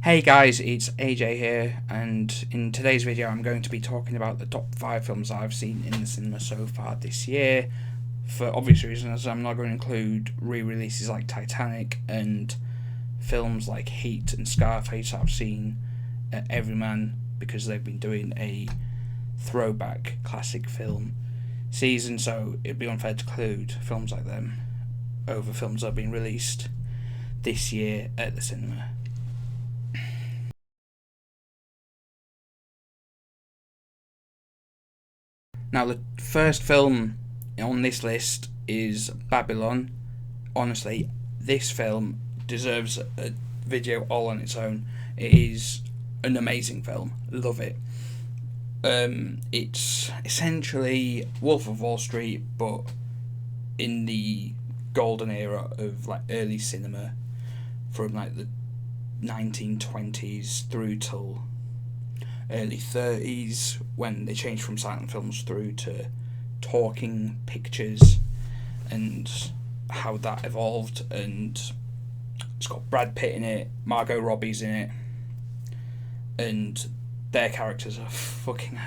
Hey guys, it's AJ here, and in today's video I'm going to be talking about the top 5 films I've seen in the cinema so far this year. For obvious reasons, I'm not going to include re-releases like Titanic and films like Heat and Scarface I've seen at Everyman, because they've been doing a throwback classic film season, so it'd be unfair to include films like them over films that have been released this year at the cinema. Now, the first film on this list is Babylon. Honestly, this film deserves a video all on its own. It is an amazing film. Love it. It's essentially Wolf of Wall Street, but in the golden era of like early cinema, from like the 1920s through till early 30s, when they changed from silent films through to talking pictures, and how that evolved. And it's got Brad Pitt in it, Margot Robbie's in it, and their characters are fucking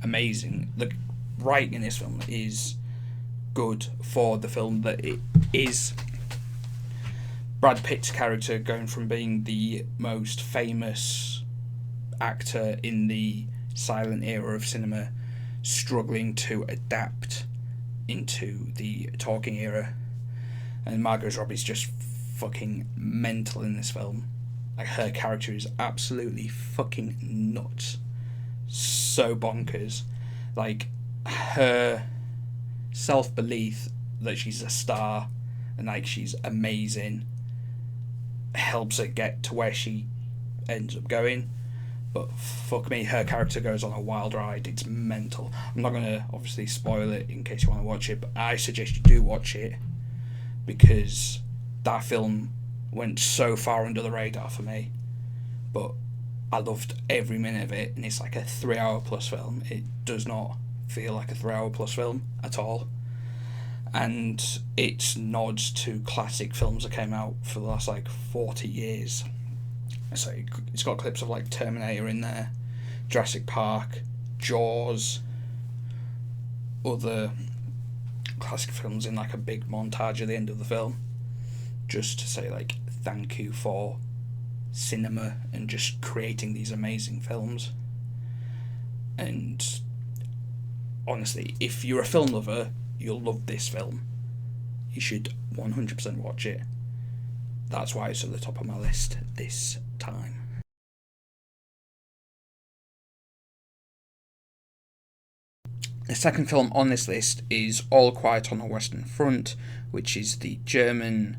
amazing. The writing in this film is good for the film that it is. Brad Pitt's character going from being the most famous actor in the silent era of cinema, struggling to adapt into the talking era, and Margot Robbie's just fucking mental in this film. Like, her character is absolutely fucking nuts, so bonkers. Like, her self-belief that she's a star and like she's amazing helps her get to where she ends up going. But fuck me, her character goes on a wild ride. It's mental. I'm not going to obviously spoil it in case you want to watch it, but I suggest you do watch it, because that film went so far under the radar for me. But I loved every minute of it, and it's like a 3 hour plus film. It does not feel like a 3 hour plus film at all. And it's nods to classic films that came out for the last like 40 years. So it's got clips of like Terminator in there, Jurassic Park, Jaws, other classic films in like a big montage at the end of the film, just to say like thank you for cinema and just creating these amazing films. And honestly, if you're a film lover, you'll love this film. You should 100% watch it. That's why it's at the top of my list this time. The second film on this list is All Quiet on the Western Front, which is the German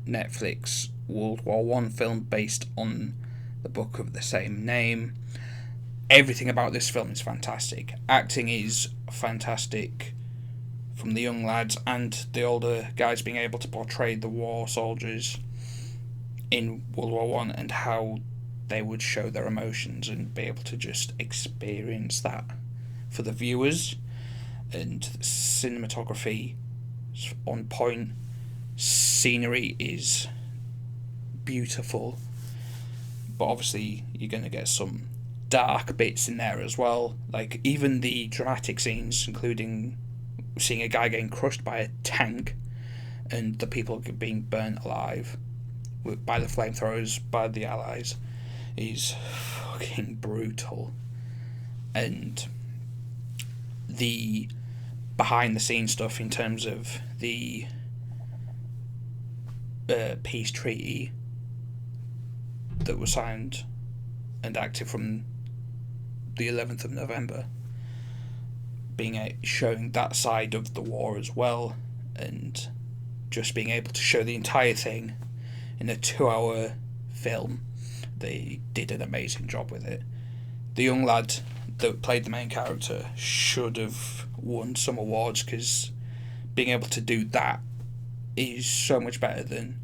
Netflix World War One film based on the book of the same name. Everything about this film is fantastic. Acting is fantastic from the young lads and the older guys, being able to portray the war soldiers in World War One and how they would show their emotions and be able to just experience that for the viewers. And cinematography is on point. Scenery is beautiful, but obviously you're going to get some dark bits in there as well. Like, even the dramatic scenes, including seeing a guy getting crushed by a tank and the people being burnt alive by the flamethrowers by the Allies, is fucking brutal. And the behind the scenes stuff in terms of the peace treaty that was signed and active from the 11th of November, being showing that side of the war as well, and just being able to show the entire thing in a 2 hour film. They did an amazing job with it. The young lad that played the main character should have won some awards, because being able to do that is so much better than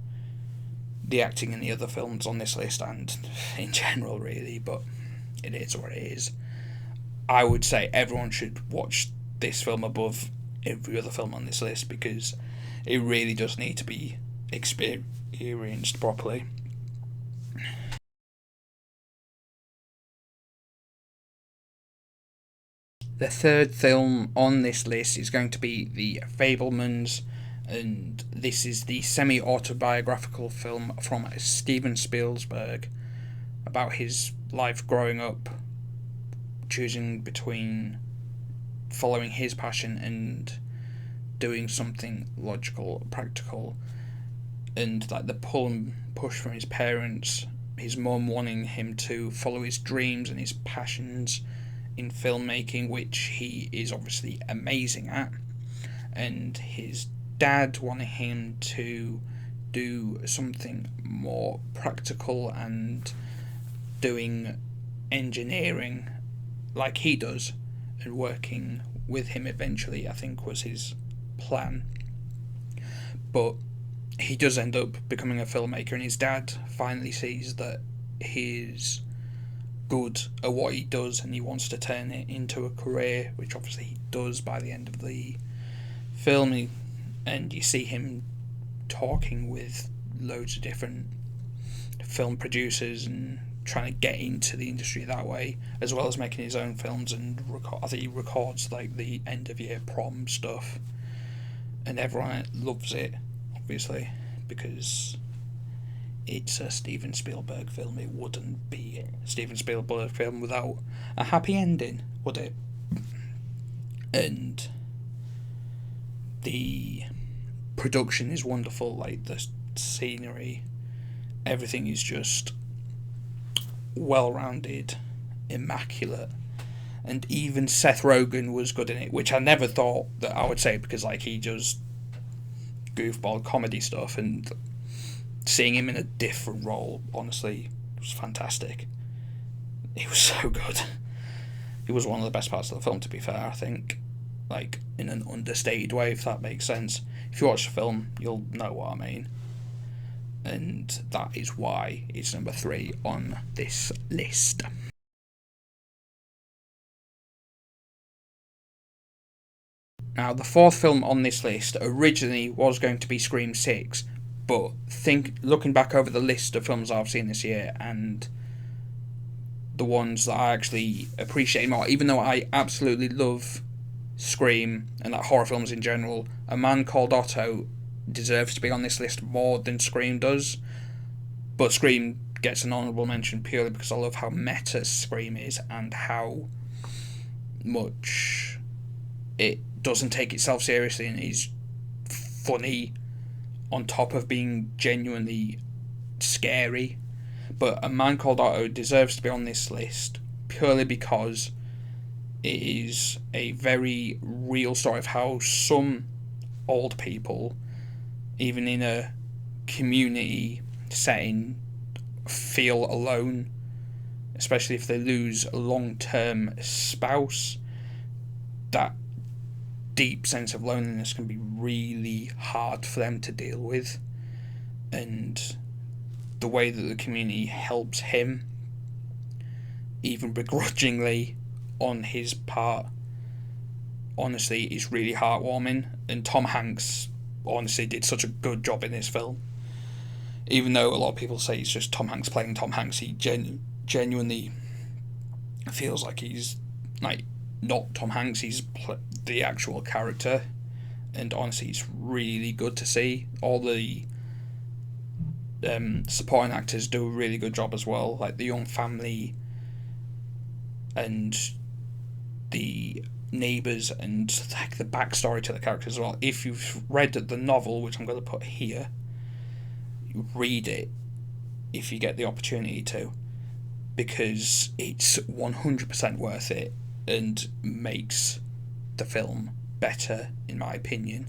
the acting in the other films on this list, and in general really, but it is what it is. I would say everyone should watch this film above every other film on this list, because it really does need to be experienced properly. The third film on this list is going to be The Fablemans, and this is the semi-autobiographical film from Steven Spielberg about his life growing up, choosing between following his passion and doing something logical, practical, and like the pull and push from his parents, his mum wanting him to follow his dreams and his passions in filmmaking, which he is obviously amazing at, and his dad wanting him to do something more practical and doing engineering like he does, and working with him eventually, I think, was his plan. But he does end up becoming a filmmaker, and his dad finally sees that he's good at what he does and he wants to turn it into a career, which obviously he does by the end of the film. And you see him talking with loads of different film producers and trying to get into the industry that way, as well as making his own films. And I think he records like the end of year prom stuff, and everyone loves it, obviously, because it's a Steven Spielberg film. It wouldn't be a Steven Spielberg film without a happy ending, would it? And the production is wonderful, like the scenery, everything is just well-rounded, immaculate. And even Seth Rogen was good in it, which I never thought that I would say, because like he does goofball comedy stuff, and seeing him in a different role, honestly, was fantastic. He was so good. He was one of the best parts of the film, to be fair, I think. Like, in an understated way, if that makes sense. If you watch the film, you'll know what I mean. And that is why it's number 3 on this list. Now, the fourth film on this list originally was going to be Scream 6, but looking back over the list of films I've seen this year and the ones that I actually appreciate more, even though I absolutely love Scream and like horror films in general, A Man Called Otto deserves to be on this list more than Scream does. But Scream gets an honourable mention purely because I love how meta Scream is and how much it doesn't take itself seriously and is funny on top of being genuinely scary. But A Man Called Otto deserves to be on this list purely because it is a very real story of how some old people, even in a community setting, feel alone, especially if they lose a long-term spouse. That deep sense of loneliness can be really hard for them to deal with, and the way that the community helps him, even begrudgingly on his part, honestly is really heartwarming. And Tom Hanks honestly did such a good job in this film. Even though a lot of people say it's just Tom Hanks playing Tom Hanks, he genuinely feels like he's like not Tom Hanks, he's the actual character. And honestly, it's really good to see. All the supporting actors do a really good job as well, like the young family and the neighbours, and like the backstory to the characters as well. If you've read the novel, which I'm going to put here, read it if you get the opportunity to, because it's 100% worth it and makes the film better, in my opinion.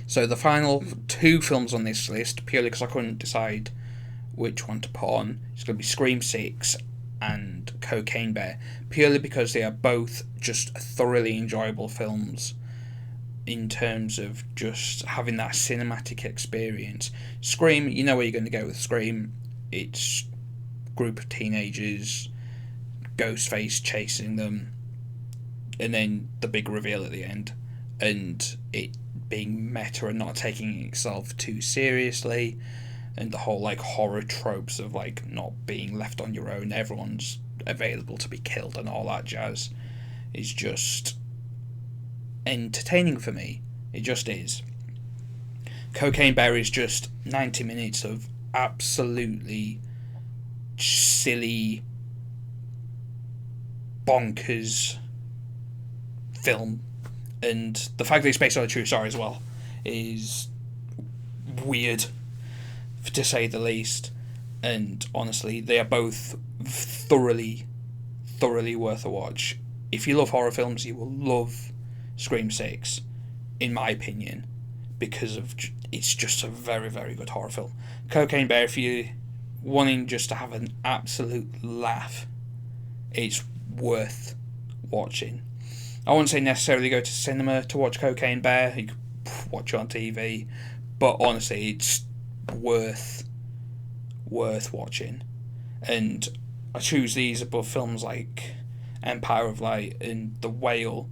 So the final 2 films on this list, purely because I couldn't decide which one to put on, is going to be Scream 6 and Cocaine Bear, purely because they are both just thoroughly enjoyable films in terms of just having that cinematic experience. Scream, you know where you're going to go with Scream. It's a group of teenagers, Ghostface chasing them, and then the big reveal at the end, and it being meta and not taking itself too seriously, and the whole like horror tropes of like not being left on your own, everyone's available to be killed and all that jazz is just entertaining for me. It just is. Cocaine Bear is just 90 minutes of absolutely silly, bonkers film, and the fact that it's based on a true story as well is weird, to say the least. And honestly, they are both thoroughly worth a watch. If you love horror films, you will love Scream 6, in my opinion, because of it's just a very good horror film. Cocaine Bear, if you're wanting just to have an absolute laugh, it's worth watching. I wouldn't say necessarily go to cinema to watch Cocaine Bear. You could watch it on TV, but honestly, it's worth watching. And I choose these above films like Empire of Light and The Whale,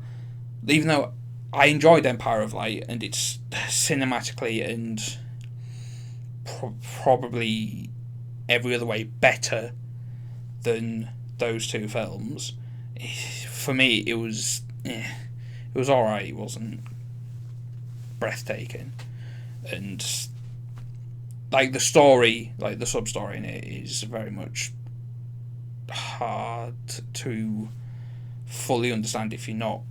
even though I enjoyed Empire of Light and it's cinematically and probably every other way better than those two films. For me, it was alright. It wasn't breathtaking, and like the story, like the sub story in it, is very much hard to fully understand if you're not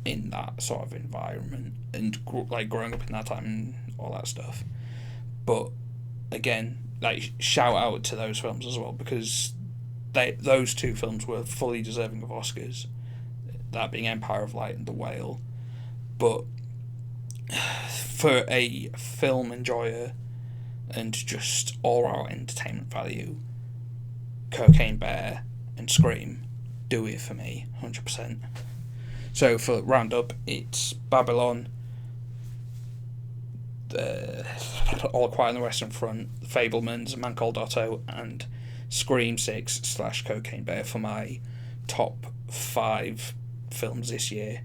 in that sort of environment and like growing up in that time and all that stuff. But again, like shout out to those films as well, because those two films were fully deserving of Oscars, that being Empire of Light and The Whale. But for a film enjoyer and just all-out entertainment value, Cocaine Bear and Scream do it for me 100%. So for roundup, it's Babylon, All Quiet on the Western Front, Fablemans, Man Called Otto, and Scream 6 / Cocaine Bear for my top 5 films this year.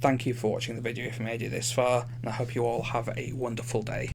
Thank you for watching the video if you made it this far, and I hope you all have a wonderful day.